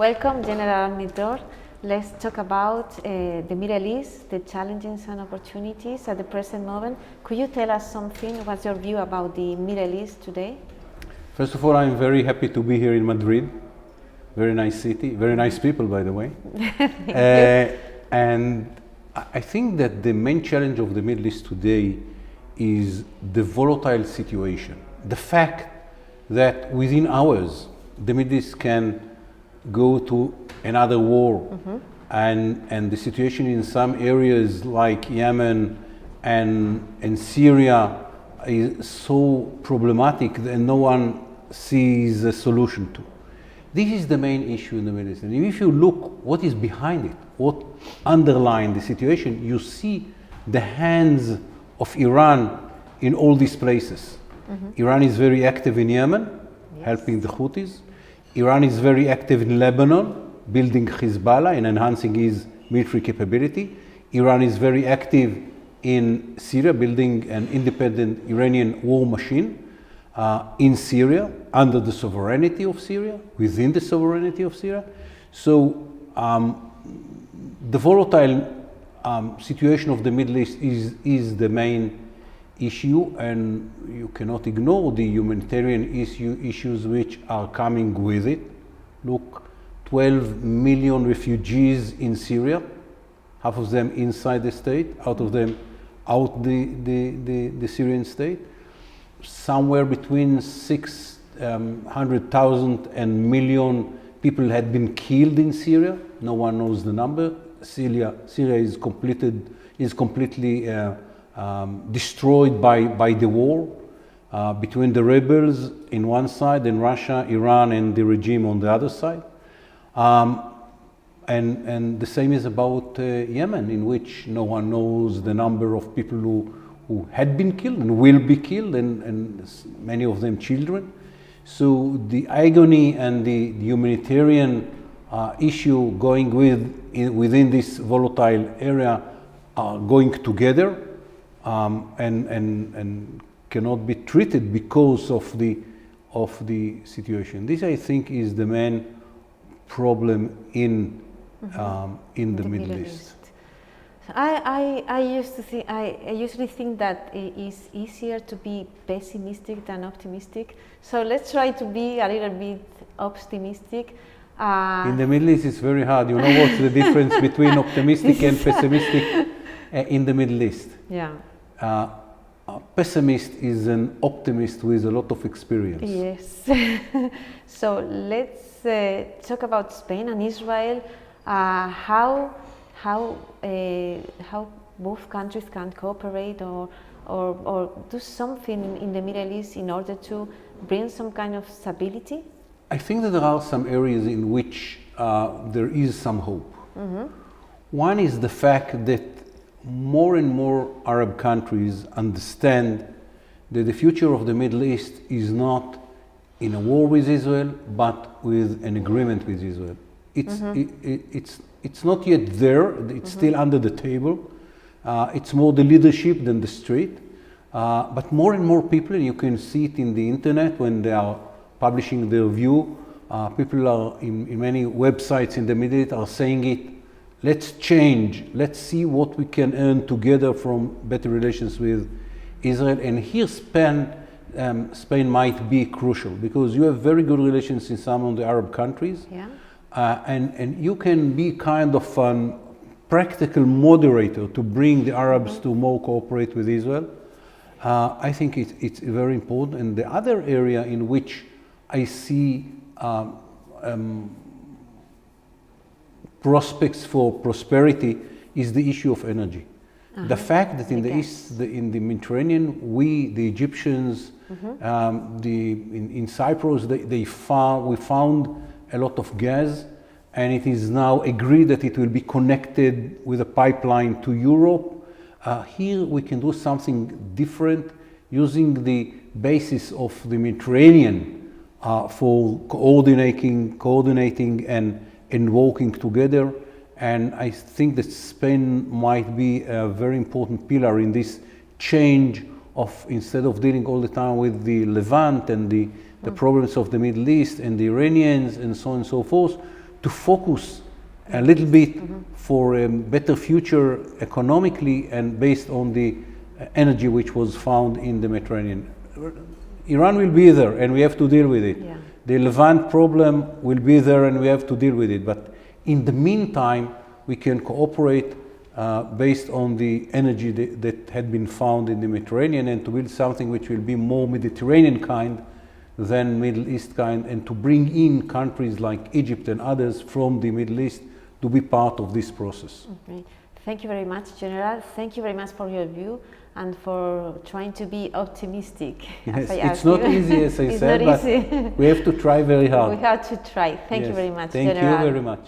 Welcome, General Amidror. Let's talk about the Middle East, the challenges and opportunities at the present moment. Could you tell us something? What's your view about the Middle East today? First of all, I'm very happy to be here in Madrid. Very nice city, very nice people, by the way. And I think that the main challenge of the Middle East today is the volatile situation. The fact that within hours, the Middle East can go to another war, and the situation in some areas like Yemen and Syria is so problematic that no one sees a solution to. This is the main issue in the Middle East. And if you look what is behind it, what underlines the situation, you see the hands of Iran in all these places. Iran is very active in Yemen, helping the Houthis. Iran is very active in Lebanon, building Hezbollah and enhancing his military capability. Iran is very active in Syria, building an independent Iranian war machine in Syria, under the sovereignty of Syria, within the sovereignty of Syria. So the volatile situation of the Middle East is the main issue, and you cannot ignore the humanitarian issues which are coming with it. Look, 12 million refugees in Syria, half of them inside the state, out of them out the Syrian state. Somewhere between 600,000 and million people had been killed in Syria. No one knows the number. Syria is completely destroyed by the war between the rebels in one side and Russia, Iran, and the regime on the other side. And the same is about Yemen, in which no one knows the number of people who had been killed and will be killed, and many of them children. So the agony and the humanitarian issue going within this volatile area are going together, and cannot be treated because of the situation. This, I think, is the main problem in the Middle East. I usually think that it is easier to be pessimistic than optimistic. So let's try to be a little bit optimistic. In the Middle East, it's very hard. You know what's the difference between optimistic and pessimistic in the Middle East? Yeah. A pessimist is an optimist with a lot of experience. Yes. So let's talk about Spain and Israel. How both countries can cooperate or do something in the Middle East in order to bring some kind of stability? I think that there are some areas in which there is some hope. One is the fact that more and more Arab countries understand that the future of the Middle East is not in a war with Israel, but with an agreement with Israel. It's not yet there, it's still under the table. It's more the leadership than the street. But more and more people, and you can see it in the internet when they are publishing their view, people are in many websites in the Middle East are saying it, let's change, let's see what we can earn together from better relations with Israel. And here Spain might be crucial, because you have very good relations in some of the Arab countries. Yeah. And you can be kind of a practical moderator to bring the Arabs to more cooperate with Israel. I think it's very important. And the other area in which I see prospects for prosperity is the issue of energy. The fact that in the East, in the Mediterranean, we, the Egyptians, in Cyprus, we found a lot of gas, and it is now agreed that it will be connected with a pipeline to Europe. Here we can do something different, using the basis of the Mediterranean for coordinating and working together. And I think that Spain might be a very important pillar in this change of, instead of dealing all the time with the Levant and the problems of the Middle East and the Iranians and so on and so forth, to focus a little bit for a better future economically and based on the energy which was found in the Mediterranean. Iran will be there and we have to deal with it. Yeah. The Levant problem will be there and we have to deal with it. But in the meantime, we can cooperate based on the energy that had been found in the Mediterranean and to build something which will be more Mediterranean kind than Middle East kind, and to bring in countries like Egypt and others from the Middle East to be part of this process. Okay. Thank you very much, General. Thank you very much for your view and for trying to be optimistic. Yes, it's not easy, as I said, but we have to try very hard. We have to try. Thank you very much, Thank General. you very much.